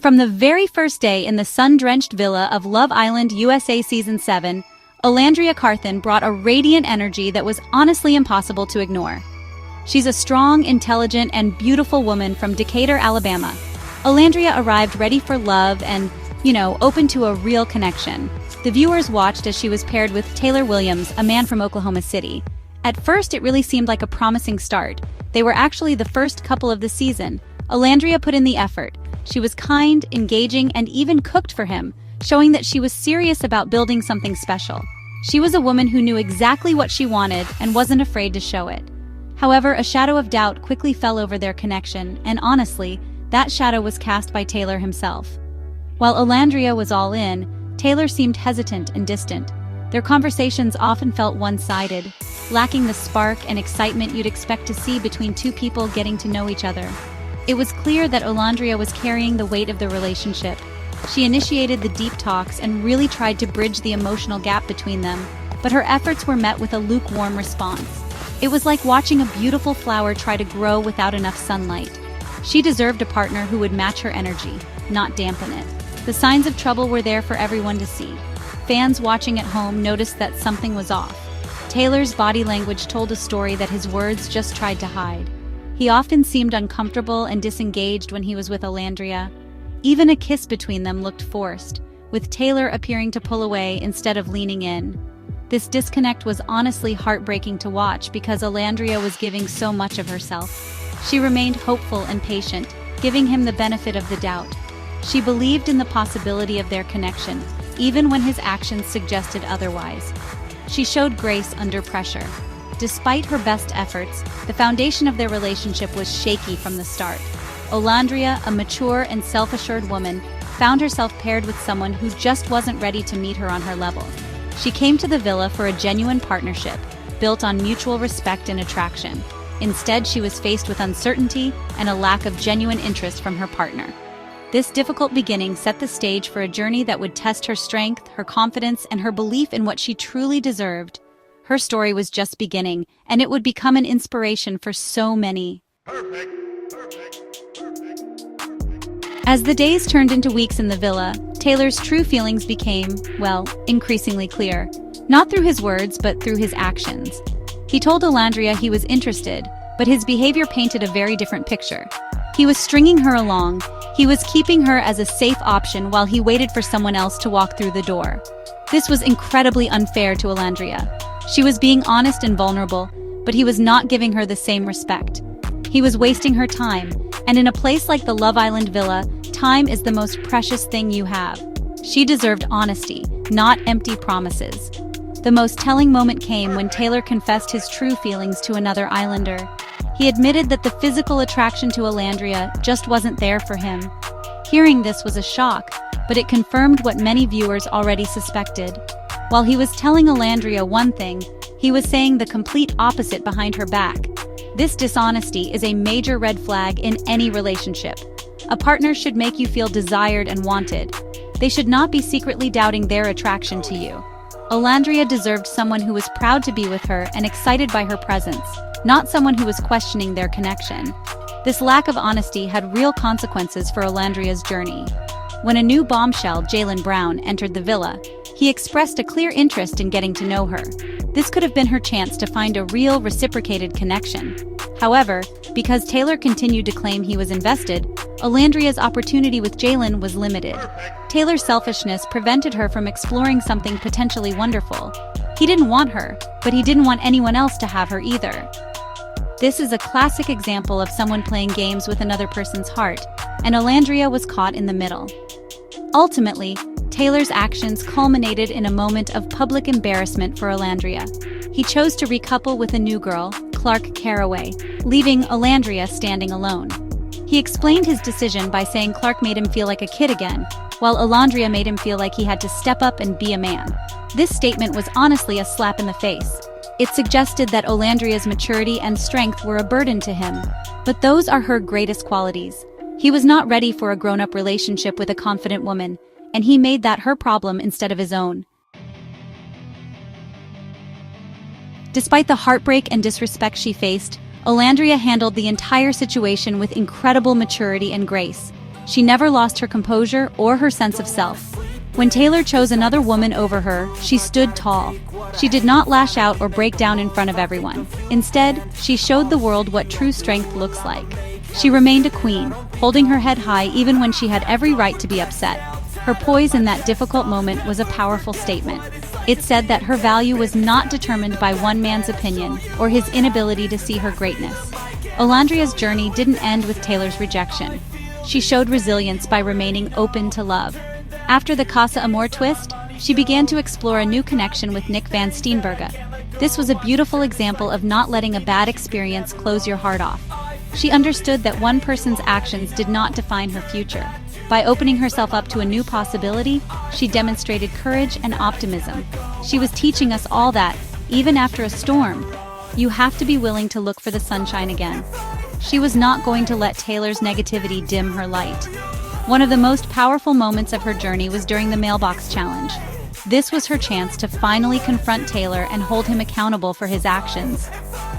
From the very first day in the sun-drenched villa of Love Island USA Season 7, Olandria Carthan brought a radiant energy that was honestly impossible to ignore. She's a strong, intelligent, and beautiful woman from Decatur, Alabama. Olandria arrived ready for love and, open to a real connection. The viewers watched as she was paired with Taylor Williams, a man from Oklahoma City. At first, it really seemed like a promising start. They were actually the first couple of the season. Olandria put in the effort. She was kind, engaging, and even cooked for him, showing that she was serious about building something special. She was a woman who knew exactly what she wanted and wasn't afraid to show it. However, a shadow of doubt quickly fell over their connection, and honestly, that shadow was cast by Taylor himself. While Olandria was all in, Taylor seemed hesitant and distant. Their conversations often felt one-sided, lacking the spark and excitement you'd expect to see between two people getting to know each other. It was clear that Olandria was carrying the weight of the relationship. She initiated the deep talks and really tried to bridge the emotional gap between them, but her efforts were met with a lukewarm response. It was like watching a beautiful flower try to grow without enough sunlight. She deserved a partner who would match her energy, not dampen it. The signs of trouble were there for everyone to see. Fans watching at home noticed that something was off. Taylor's body language told a story that his words just tried to hide. He often seemed uncomfortable and disengaged when he was with Olandria. Even a kiss between them looked forced, with Taylor appearing to pull away instead of leaning in. This disconnect was honestly heartbreaking to watch because Olandria was giving so much of herself. She remained hopeful and patient, giving him the benefit of the doubt. She believed in the possibility of their connection, even when his actions suggested otherwise. She showed grace under pressure. Despite her best efforts, the foundation of their relationship was shaky from the start. Olandria, a mature and self-assured woman, found herself paired with someone who just wasn't ready to meet her on her level. She came to the villa for a genuine partnership, built on mutual respect and attraction. Instead, she was faced with uncertainty and a lack of genuine interest from her partner. This difficult beginning set the stage for a journey that would test her strength, her confidence, and her belief in what she truly deserved. Her story was just beginning, and it would become an inspiration for so many. As the days turned into weeks in the villa, Taylor's true feelings became, increasingly clear. Not through his words, but through his actions. He told Olandria he was interested, but his behavior painted a very different picture. He was stringing her along. He was keeping her as a safe option while he waited for someone else to walk through the door. This was incredibly unfair to Olandria. She was being honest and vulnerable, but he was not giving her the same respect. He was wasting her time, and in a place like the Love Island villa, time is the most precious thing you have. She deserved honesty, not empty promises. The most telling moment came when Taylor confessed his true feelings to another islander. He admitted that the physical attraction to Olandria just wasn't there for him. Hearing this was a shock, but it confirmed what many viewers already suspected. While he was telling Olandria one thing, he was saying the complete opposite behind her back. This dishonesty is a major red flag in any relationship. A partner should make you feel desired and wanted. They should not be secretly doubting their attraction to you. Olandria deserved someone who was proud to be with her and excited by her presence, not someone who was questioning their connection. This lack of honesty had real consequences for Olandria's journey. When a new bombshell, Jaylen Brown, entered the villa, he expressed a clear interest in getting to know her. This could have been her chance to find a real, reciprocated connection. However, because Taylor continued to claim he was invested, Olandria's opportunity with Jaylen was limited. Taylor's selfishness prevented her from exploring something potentially wonderful. He didn't want her, but he didn't want anyone else to have her either. This is a classic example of someone playing games with another person's heart, and Olandria was caught in the middle. Ultimately, Taylor's actions culminated in a moment of public embarrassment for Olandria. He chose to recouple with a new girl, Clark Caraway, leaving Olandria standing alone. He explained his decision by saying Clark made him feel like a kid again, while Olandria made him feel like he had to step up and be a man. This statement was honestly a slap in the face. It suggested that Olandria's maturity and strength were a burden to him, but those are her greatest qualities. He was not ready for a grown-up relationship with a confident woman, and he made that her problem instead of his own. Despite the heartbreak and disrespect she faced, Olandria handled the entire situation with incredible maturity and grace. she never lost her composure or her sense of self. When Taylor chose another woman over her, she stood tall. She did not lash out or break down in front of everyone. Instead, she showed the world what true strength looks like. She remained a queen, holding her head high even when she had every right to be upset. Her poise in that difficult moment was a powerful statement. It said that her value was not determined by one man's opinion or his inability to see her greatness. Olandria's journey didn't end with Taylor's rejection. She showed resilience by remaining open to love. After the Casa Amor twist, she began to explore a new connection with Nick van Steenbergen. This was a beautiful example of not letting a bad experience close your heart off. She understood that one person's actions did not define her future. By opening herself up to a new possibility, she demonstrated courage and optimism. She was teaching us all that, even after a storm, you have to be willing to look for the sunshine again. She was not going to let Taylor's negativity dim her light. One of the most powerful moments of her journey was during the mailbox challenge. This was her chance to finally confront Taylor and hold him accountable for his actions.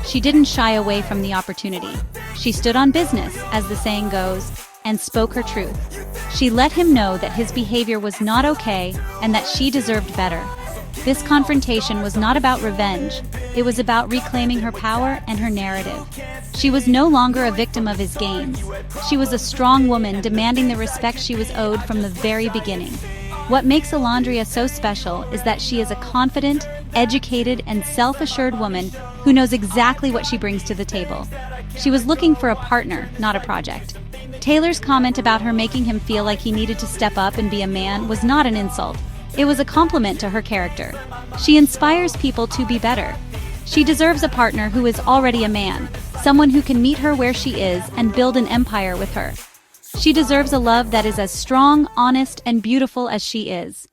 She didn't shy away from the opportunity. She stood on business, as the saying goes, and spoke her truth. She let him know that his behavior was not okay and that she deserved better. This confrontation was not about revenge. It was about reclaiming her power and her narrative. She was no longer a victim of his games. She was a strong woman demanding the respect she was owed from the very beginning. What makes Olandria so special is that she is a confident, educated, and self-assured woman who knows exactly what she brings to the table. She was looking for a partner, not a project. Taylor's comment about her making him feel like he needed to step up and be a man was not an insult. It was a compliment to her character. She inspires people to be better. She deserves a partner who is already a man, someone who can meet her where she is and build an empire with her. She deserves a love that is as strong, honest, and beautiful as she is.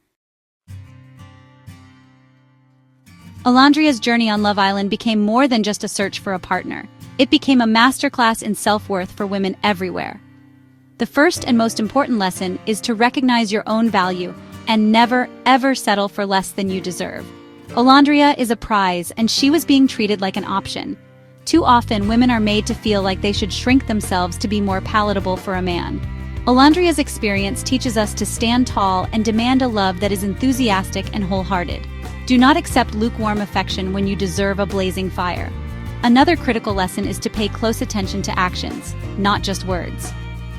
Olandria's journey on Love Island became more than just a search for a partner. It became a masterclass in self-worth for women everywhere. The first and most important lesson is to recognize your own value and never, ever settle for less than you deserve. Olandria is a prize, and she was being treated like an option. Too often, women are made to feel like they should shrink themselves to be more palatable for a man. Olandria's experience teaches us to stand tall and demand a love that is enthusiastic and wholehearted. Do not accept lukewarm affection when you deserve a blazing fire. Another critical lesson is to pay close attention to actions, not just words.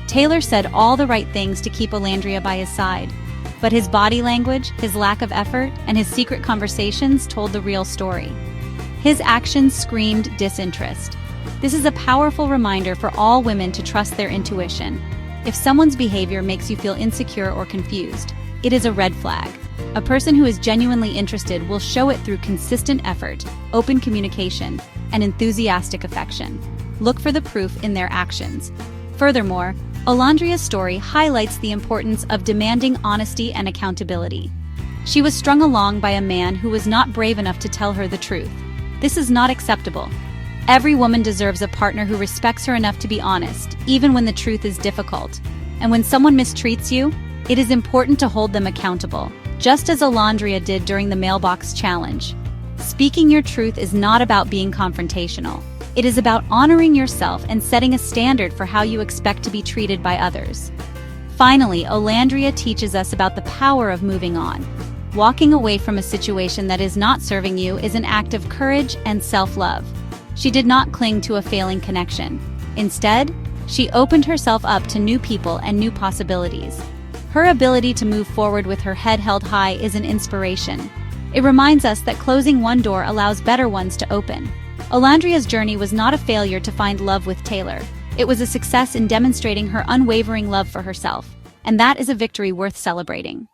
Taylor said all the right things to keep Olandria by his side, but his body language, his lack of effort, and his secret conversations told the real story. His actions screamed disinterest. This is a powerful reminder for all women to trust their intuition. If someone's behavior makes you feel insecure or confused, it is a red flag. A person who is genuinely interested will show it through consistent effort, open communication, and enthusiastic affection. Look for the proof in their actions. Furthermore, Olandria's story highlights the importance of demanding honesty and accountability. She was strung along by a man who was not brave enough to tell her the truth. This is not acceptable. Every woman deserves a partner who respects her enough to be honest, even when the truth is difficult. And when someone mistreats you, it is important to hold them accountable, just as Olandria did during the mailbox challenge. Speaking your truth is not about being confrontational. It is about honoring yourself and setting a standard for how you expect to be treated by others. Finally, Olandria teaches us about the power of moving on. Walking away from a situation that is not serving you is an act of courage and self-love. She did not cling to a failing connection. Instead, she opened herself up to new people and new possibilities. Her ability to move forward with her head held high is an inspiration. It reminds us that closing one door allows better ones to open. Olandria's journey was not a failure to find love with Taylor. It was a success in demonstrating her unwavering love for herself, and that is a victory worth celebrating.